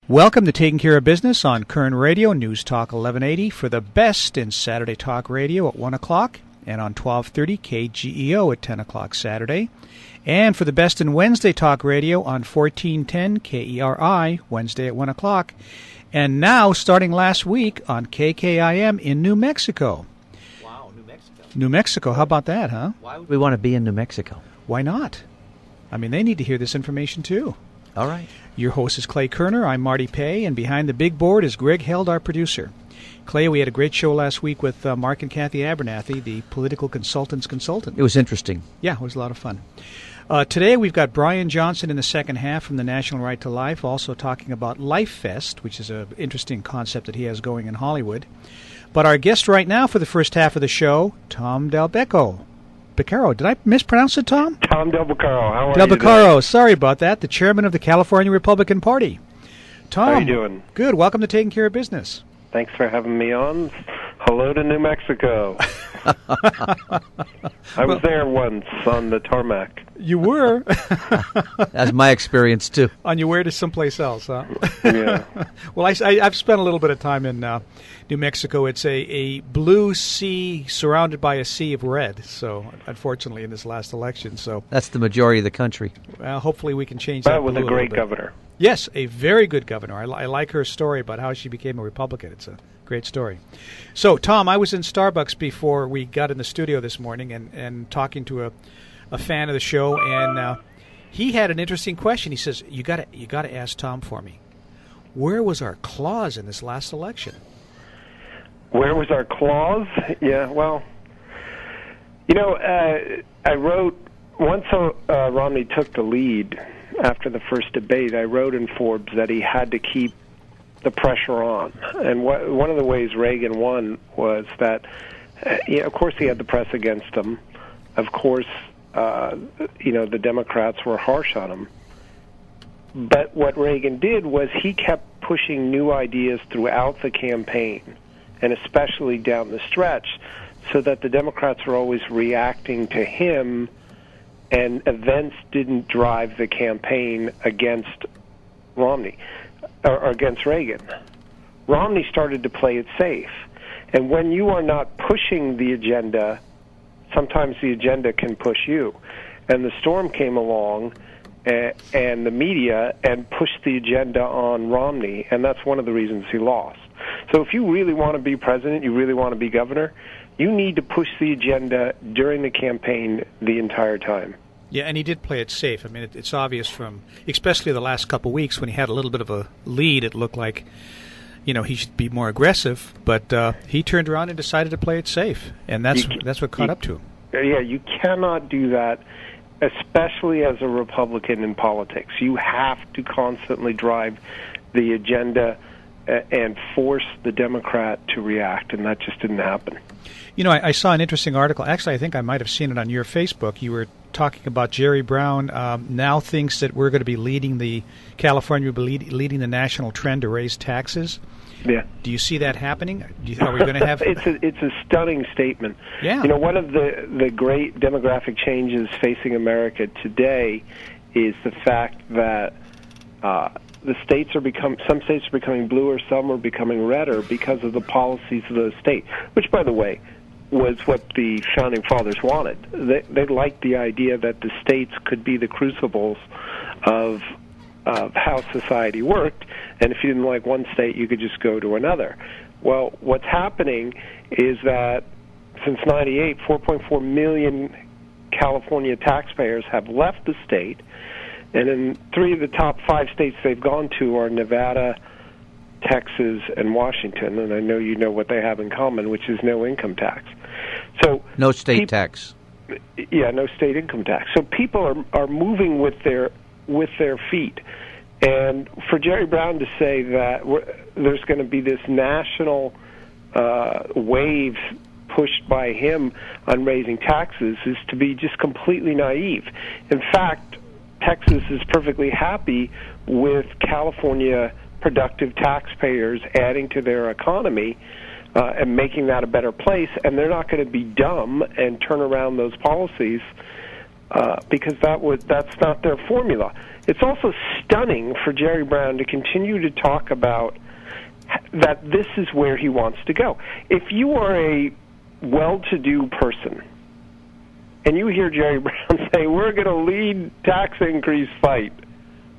Welcome to Taking Care of Business on Kern Radio, News Talk 1180 for the best in Saturday Talk Radio at 1 o'clock and on 1230 KGEO at 10 o'clock Saturday. And for the best in Wednesday Talk Radio on 1410 KERI, Wednesday at 1 o'clock. And now, starting last week, on KKIM in New Mexico. Wow, New Mexico. New Mexico, how about that, huh? Why would we want to be in New Mexico? Why not? I mean, they need to hear this information, too. All right. Your host is Clay Kerner. I'm Marty Pay, and behind the big board is Greg Held, our producer. Clay, we had a great show last week with Mark and Kathy Abernathy, the political consultant's consultant. It was interesting. Yeah, it was a lot of fun. Today we've got Brian Johnson in the second half from the National Right to Life, also talking about Life Fest, which is an interesting concept that he has going in Hollywood. But our guest right now for the first half of the show, Tom Del Beccaro. Did I mispronounce it, Tom? Tom Del Beccaro. How are Del you Beccaro. today? Sorry about that. The chairman of the California Republican Party. Tom. How are you doing? Good. Welcome to Taking Care of Business. Thanks for having me on. Hello to New Mexico. I was there once on the tarmac. You were? That's my experience, too. On your way to someplace else, huh? Yeah. Well, I've spent a little bit of time in New Mexico. It's a blue sea surrounded by a sea of red, so unfortunately in this last election. So That's the majority of the country. well, hopefully we can change that. That was blue a great little bit. governor. Yes, a very good governor. I like her story about how she became a Republican. It's a great story. So, Tom, I was in Starbucks before we got in the studio this morning and talking to a fan of the show, and he had an interesting question. He says, "You got to ask Tom for me. Where was our clause in this last election?" Where was our clause? Yeah, well, I wrote, once Romney took the lead after the first debate, I wrote in Forbes that he had to keep the pressure on. And one of the ways Reagan won was that, of course, he had the press against him. Of course, the Democrats were harsh on him. But what Reagan did was he kept pushing new ideas throughout the campaign, and especially down the stretch, so that the Democrats were always reacting to him, and events didn't drive the campaign against Romney. Or against Reagan. Romney started to play it safe. And when you are not pushing the agenda, sometimes the agenda can push you. And the storm came along and the media and pushed the agenda on Romney, and that's one of the reasons he lost. So if you really want to be president, you really want to be governor, you need to push the agenda during the campaign the entire time. Yeah, and he did play it safe. I mean, it's obvious from, especially the last couple of weeks when he had a little bit of a lead, it looked like, he should be more aggressive. But he turned around and decided to play it safe, and that's what caught up to him. Yeah, you cannot do that, especially as a Republican in politics. You have to constantly drive the agenda and force the Democrat to react, and that just didn't happen. I saw an interesting article. Actually, I think I might have seen it on your Facebook. You were talking about Jerry Brown now thinks that we're going to be leading the leading the national trend to raise taxes. Yeah. Do you see that happening? Are we going to have? It's a stunning statement. Yeah. One of the great demographic changes facing America today is the fact that some states are becoming bluer, some are becoming redder because of the policies of the state. Which, by the way, was what the Founding Fathers wanted. They liked the idea that the states could be the crucibles of how society worked, and if you didn't like one state, you could just go to another. Well, what's happening is that since 98, 4.4 million California taxpayers have left the state, and in 3 of the top 5 states they've gone to are Nevada, Texas, and Washington, and I know you know what they have in common, which is no income tax. So no state tax. Yeah, no state income tax. So people are moving with their feet. And for Jerry Brown to say that there's going to be this national wave pushed by him on raising taxes is to be just completely naive. In fact, Texas is perfectly happy with California productive taxpayers adding to their economy and making that a better place, and they're not going to be dumb and turn around those policies because that's not their formula. It's also stunning for Jerry Brown to continue to talk about that this is where he wants to go. If you are a well-to-do person and you hear Jerry Brown say, we're going to lead tax increase fight,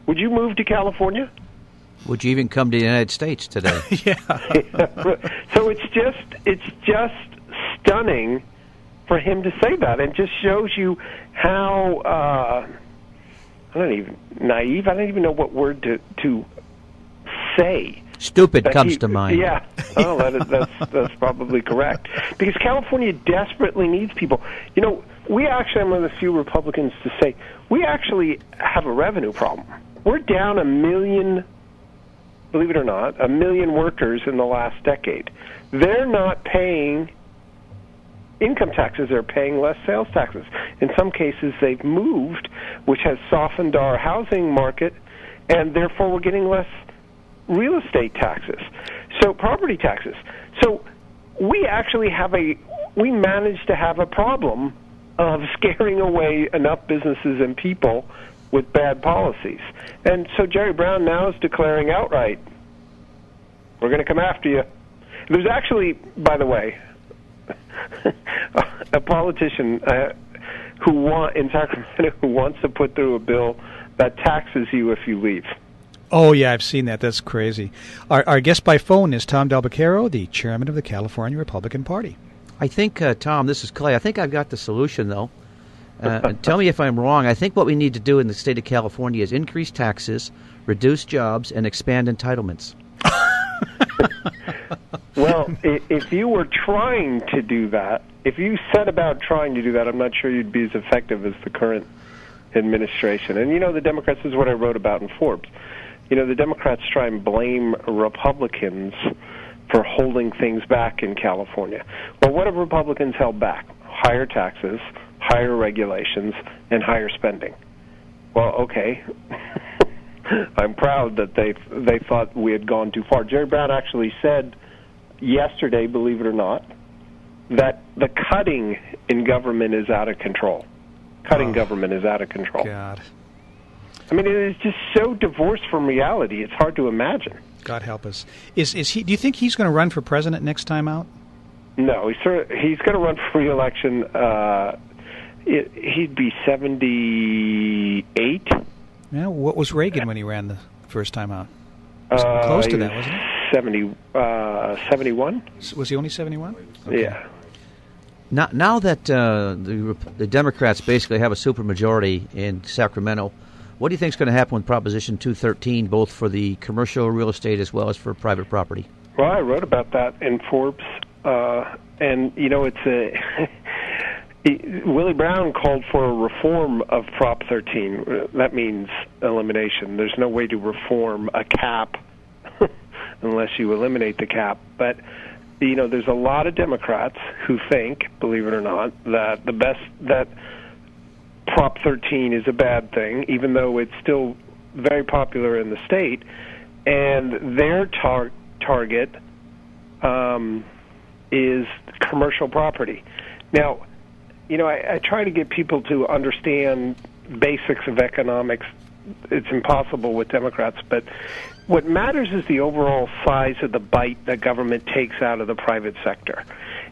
would you move to California? Would you even come to the United States today? Yeah. So it's just stunning for him to say that, and just shows you how naive. I don't even know what word to say. Stupid comes to mind. Yeah. Oh, that's probably correct. Because California desperately needs people. You know, we actually, I'm one of the few Republicans to say, we actually have a revenue problem. We're down 1 million, believe it or not, 1 million workers in the last decade. They're not paying income taxes. They're paying less sales taxes. In some cases, they've moved, which has softened our housing market, and therefore we're getting less real estate taxes, so property taxes. So we actually we managed to have a problem of scaring away enough businesses and people with bad policies. And so Jerry Brown now is declaring outright, we're going to come after you. There's actually, by the way, a politician in Sacramento who wants to put through a bill that taxes you if you leave. Oh, yeah, I've seen that. That's crazy. Our guest by phone is Tom Del Beccaro, the chairman of the California Republican Party. I think, Tom, this is Clay. I think I've got the solution, though. Tell me if I'm wrong. I think what we need to do in the state of California is increase taxes, reduce jobs, and expand entitlements. Well, if you were trying to do that, if you set about trying to do that, I'm not sure you'd be as effective as the current administration. And, you know, the Democrats, this is what I wrote about in Forbes. You know, the Democrats try and blame Republicans for holding things back in California. Well, what have Republicans held back? Higher taxes, higher regulations, and higher spending. Well, okay. I'm proud that they thought we had gone too far. Jerry Brown actually said yesterday, believe it or not, that the cutting in government is out of control. Government is out of control. God. I mean, it is just so divorced from reality. It's hard to imagine. God help us. Is he? Do you think he's going to run for president next time out? No, he's going to run for re-election. He'd be 78. Yeah. What was Reagan when he ran the first time out? Close to that, wasn't it? 71. Was he only 71? Okay. Yeah. Now that the Democrats basically have a supermajority in Sacramento, what do you think is going to happen with Proposition 213, both for the commercial real estate as well as for private property? Well, I wrote about that in Forbes, and you know, Willie Brown called for a reform of Prop 13. That means elimination. There's no way to reform a cap unless you eliminate the cap. But you know, there's a lot of Democrats who think, believe it or not, that that Prop 13 is a bad thing, even though it's still very popular in the state, and their target is commercial property. Now, you know, I try to get people to understand basics of economics. It's impossible with Democrats, but what matters is the overall size of the bite that government takes out of the private sector.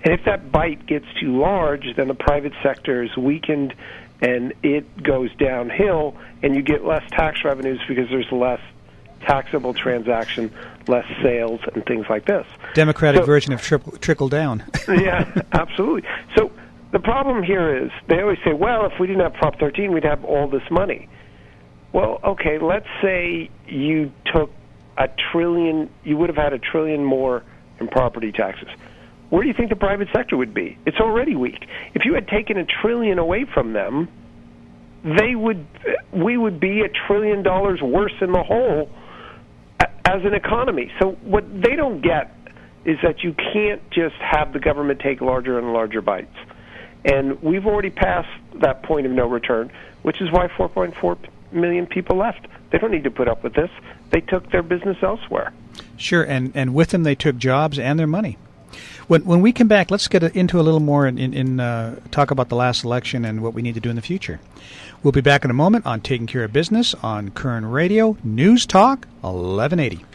And if that bite gets too large, then the private sector is weakened and it goes downhill, and you get less tax revenues because there's less taxable transaction, less sales, and things like this. Democratic version of trickle down. Yeah, absolutely. So the problem here is they always say, well, if we didn't have Prop 13, we'd have all this money. Well, okay, let's say you took $1 trillion, you would have had $1 trillion more in property taxes. Where do you think the private sector would be? It's already weak. If you had taken $1 trillion away from them, we would be $1 trillion worse in the hole as an economy. So what they don't get is that you can't just have the government take larger and larger bites. And we've already passed that point of no return, which is why 4.4 million people left. They don't need to put up with this. They took their business elsewhere. Sure, and with them they took jobs and their money. When we come back, let's get into a little more in talk about the last election and what we need to do in the future. We'll be back in a moment on Taking Care of Business on Kern Radio News Talk 1180.